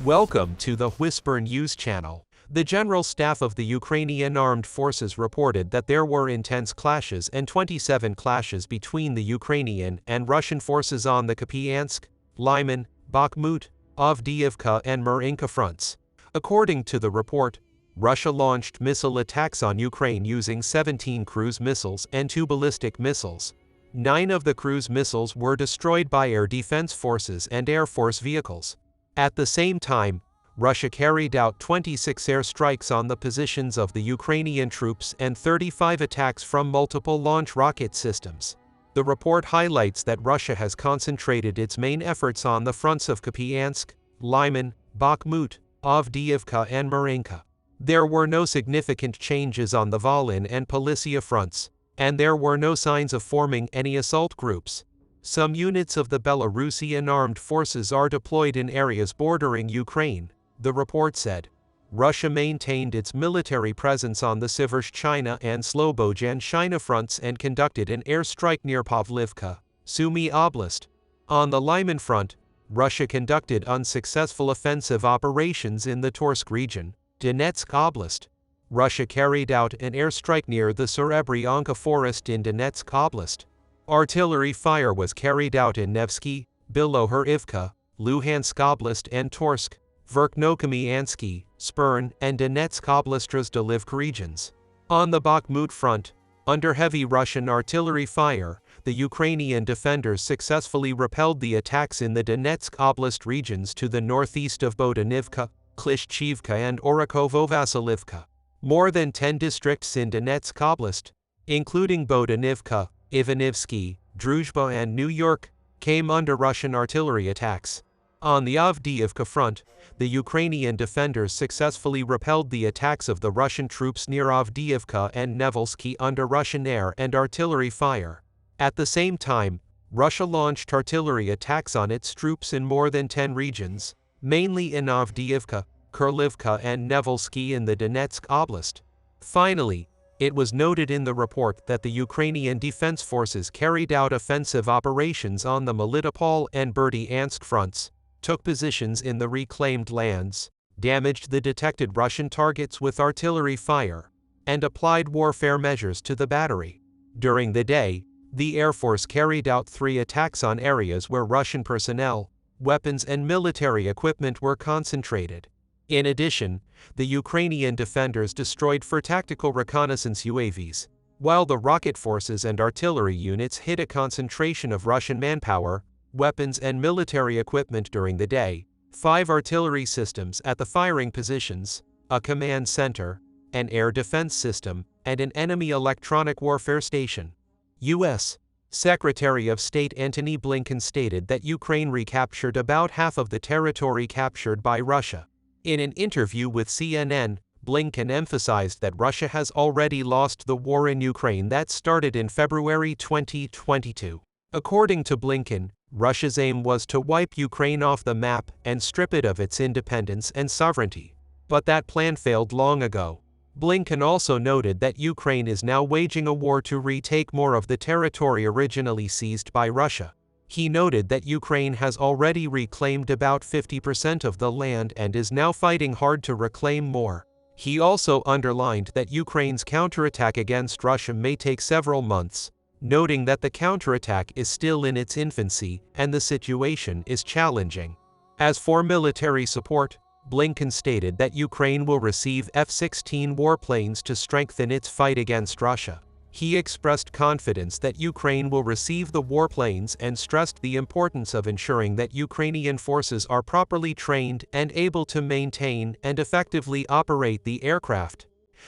Welcome to the Whisper News channel. The General Staff of the Ukrainian Armed Forces reported that there were intense clashes and 27 clashes between the Ukrainian and Russian forces on the Kupiansk, Lyman, Bakhmut, Avdiivka and Marinka fronts. According to the report, Russia launched missile attacks on Ukraine using 17 cruise missiles and 2 ballistic missiles. 9 of the cruise missiles were destroyed by air defense forces and Air Force vehicles. At the same time, Russia carried out 26 airstrikes on the positions of the Ukrainian troops and 35 attacks from multiple launch rocket systems. The report highlights that Russia has concentrated its main efforts on the fronts of Kupiansk, Lyman, Bakhmut, Avdiivka and Marinka. There were no significant changes on the Volyn and Polisia fronts, and there were no signs of forming any assault groups. Some units of the Belarusian armed forces are deployed in areas bordering Ukraine, the report said. Russia maintained its military presence on the Syvershchina and Slobozhenshchina fronts and conducted an airstrike near Pavlivka, Sumy Oblast. On the Lyman front, Russia conducted unsuccessful offensive operations in the Torsk region, Donetsk Oblast. Russia carried out an airstrike near the Serebryanka forest in Donetsk Oblast. Artillery fire was carried out in Nevsky, Bilohorivka, Luhansk Oblast and Torsk, Verkhnokamiansky, Spern and Donetsk Oblast regions. On the Bakhmut front, under heavy Russian artillery fire, the Ukrainian defenders successfully repelled the attacks in the Donetsk Oblast regions to the northeast of Bodanivka, Klishchivka and Orakovo-Vasilivka. More than 10 districts in Donetsk Oblast, including Bodanivka, Ivanivsky, Druzhba and New York, came under Russian artillery attacks. On the Avdiivka front, the Ukrainian defenders successfully repelled the attacks of the Russian troops near Avdiivka and Nevelski under Russian air and artillery fire. At the same time, Russia launched artillery attacks on its troops in more than 10 regions, mainly in Avdiivka, Kurlivka and Nevelski in the Donetsk Oblast. Finally, it was noted in the report that the Ukrainian Defense Forces carried out offensive operations on the Melitopol and Berdyansk fronts, took positions in the reclaimed lands, damaged the detected Russian targets with artillery fire, and applied warfare measures to the battery. During the day, the Air Force carried out 3 attacks on areas where Russian personnel, weapons and military equipment were concentrated. In addition, the Ukrainian defenders destroyed 4 tactical reconnaissance UAVs, while the rocket forces and artillery units hit a concentration of Russian manpower, weapons and military equipment during the day, 5 artillery systems at the firing positions, a command center, an air defense system, and an enemy electronic warfare station. U.S. Secretary of State Antony Blinken stated that Ukraine recaptured about half of the territory captured by Russia. In an interview with CNN, Blinken emphasized that Russia has already lost the war in Ukraine that started in February 2022. According to Blinken, Russia's aim was to wipe Ukraine off the map and strip it of its independence and sovereignty. But that plan failed long ago. Blinken also noted that Ukraine is now waging a war to retake more of the territory originally seized by Russia. He noted that Ukraine has already reclaimed about 50% of the land and is now fighting hard to reclaim more. He also underlined that Ukraine's counterattack against Russia may take several months, noting that the counterattack is still in its infancy and the situation is challenging. As for military support, Blinken stated that Ukraine will receive F-16 warplanes to strengthen its fight against Russia. He expressed confidence that Ukraine will receive the warplanes and stressed the importance of ensuring that Ukrainian forces are properly trained and able to maintain and effectively operate the aircraft.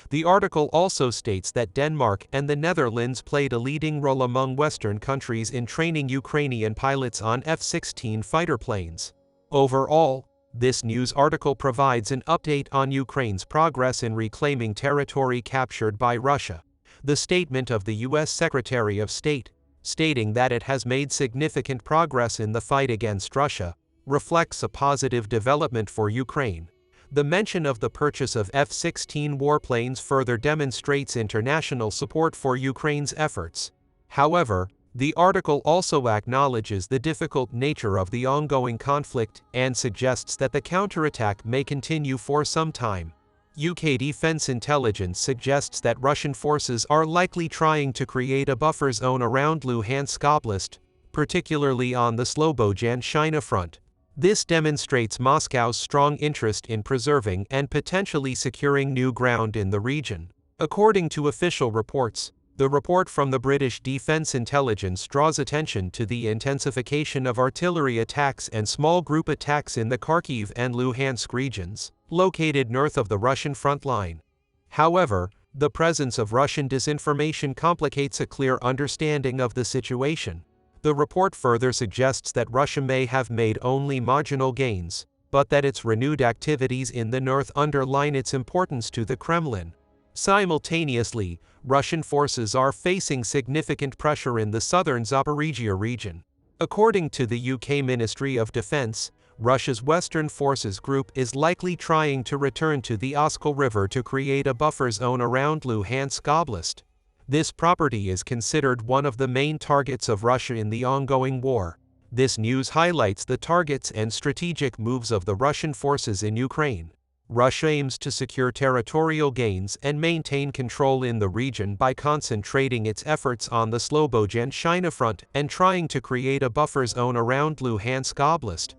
The article also states that Denmark and the Netherlands played a leading role among Western countries in training Ukrainian pilots on F-16 fighter planes. Overall, this news article provides an update on Ukraine's progress in reclaiming territory captured by Russia. The statement of the U.S. Secretary of State, stating that it has made significant progress in the fight against Russia, reflects a positive development for Ukraine. The mention of the purchase of F-16 warplanes further demonstrates international support for Ukraine's efforts. However, The article also acknowledges the difficult nature of the ongoing conflict and suggests that the counterattack may continue for some time. UK Defense Intelligence suggests that Russian forces are likely trying to create a buffer zone around Luhansk Oblast, particularly on the Slobozhan front. This demonstrates Moscow's strong interest in preserving and potentially securing new ground in the region. According to official reports, the report from the British Defense Intelligence draws attention to the intensification of artillery attacks and small group attacks in the Kharkiv and Luhansk regions, located north of the Russian front line. However, the presence of Russian disinformation complicates a clear understanding of the situation. The report further suggests that Russia may have made only marginal gains, but that its renewed activities in the north underline its importance to the Kremlin. Simultaneously, Russian forces are facing significant pressure in the southern Zaporizhia region. According to the UK Ministry of Defense, Russia's Western Forces Group is likely trying to return to the Oskol River to create a buffer zone around Luhansk Oblast. This property is considered one of the main targets of Russia in the ongoing war. This news highlights the targets and strategic moves of the Russian forces in Ukraine. Russia aims to secure territorial gains and maintain control in the region by concentrating its efforts on the Slobozhan front and trying to create a buffer zone around Luhansk Oblast.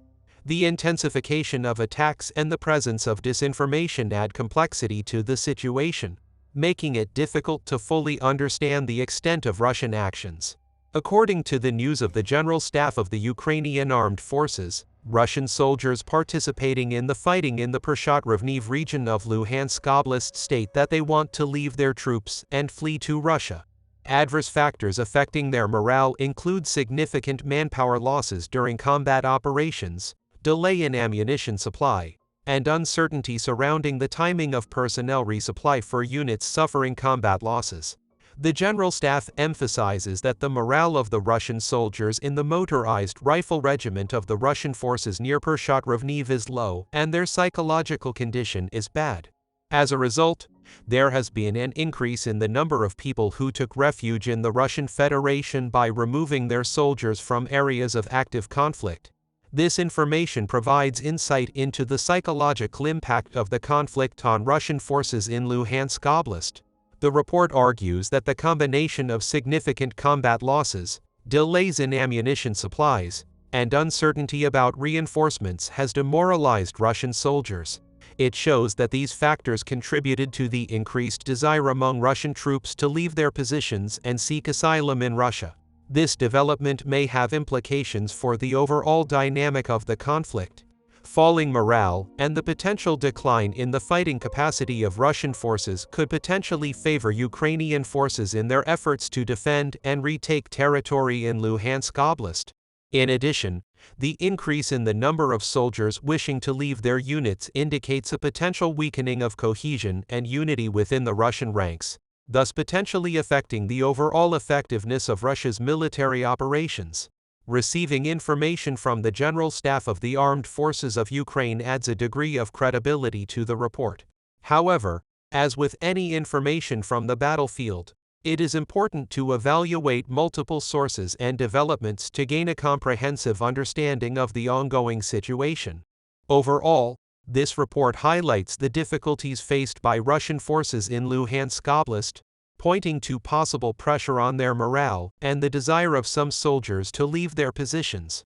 The intensification of attacks and the presence of disinformation add complexity to the situation, making it difficult to fully understand the extent of Russian actions. According to the news of the General Staff of the Ukrainian Armed Forces, Russian soldiers participating in the fighting in the Prashat-Ravniv region of Luhansk Oblast state that they want to leave their troops and flee to Russia. Adverse factors affecting their morale include significant manpower losses during combat operations, delay in ammunition supply, and uncertainty surrounding the timing of personnel resupply for units suffering combat losses. The General Staff emphasizes that the morale of the Russian soldiers in the Motorized Rifle Regiment of the Russian forces near Prashat-Ravniv is low and their psychological condition is bad. As a result, there has been an increase in the number of people who took refuge in the Russian Federation by removing their soldiers from areas of active conflict. This information provides insight into the psychological impact of the conflict on Russian forces in Luhansk Oblast. The report argues that the combination of significant combat losses, delays in ammunition supplies, and uncertainty about reinforcements has demoralized Russian soldiers. It shows that these factors contributed to the increased desire among Russian troops to leave their positions and seek asylum in Russia. This development may have implications for the overall dynamic of the conflict. Falling morale and the potential decline in the fighting capacity of Russian forces could potentially favor Ukrainian forces in their efforts to defend and retake territory in Luhansk Oblast. In addition, the increase in the number of soldiers wishing to leave their units indicates a potential weakening of cohesion and unity within the Russian ranks, thus potentially affecting the overall effectiveness of Russia's military operations. Receiving information from the General Staff of the Armed Forces of Ukraine adds a degree of credibility to the report. However, as with any information from the battlefield, it is important to evaluate multiple sources and developments to gain a comprehensive understanding of the ongoing situation. Overall, this report highlights the difficulties faced by Russian forces in Luhansk Oblast, pointing to possible pressure on their morale and the desire of some soldiers to leave their positions.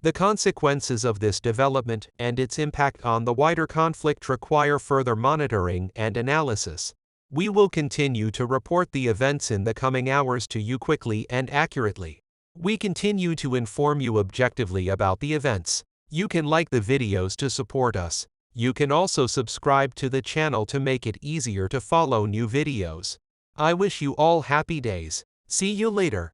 The consequences of this development and its impact on the wider conflict require further monitoring and analysis. We will continue to report the events in the coming hours to you quickly and accurately. We continue to inform you objectively about the events. You can like the videos to support us. You can also subscribe to the channel to make it easier to follow new videos. I wish you all happy days. See you later.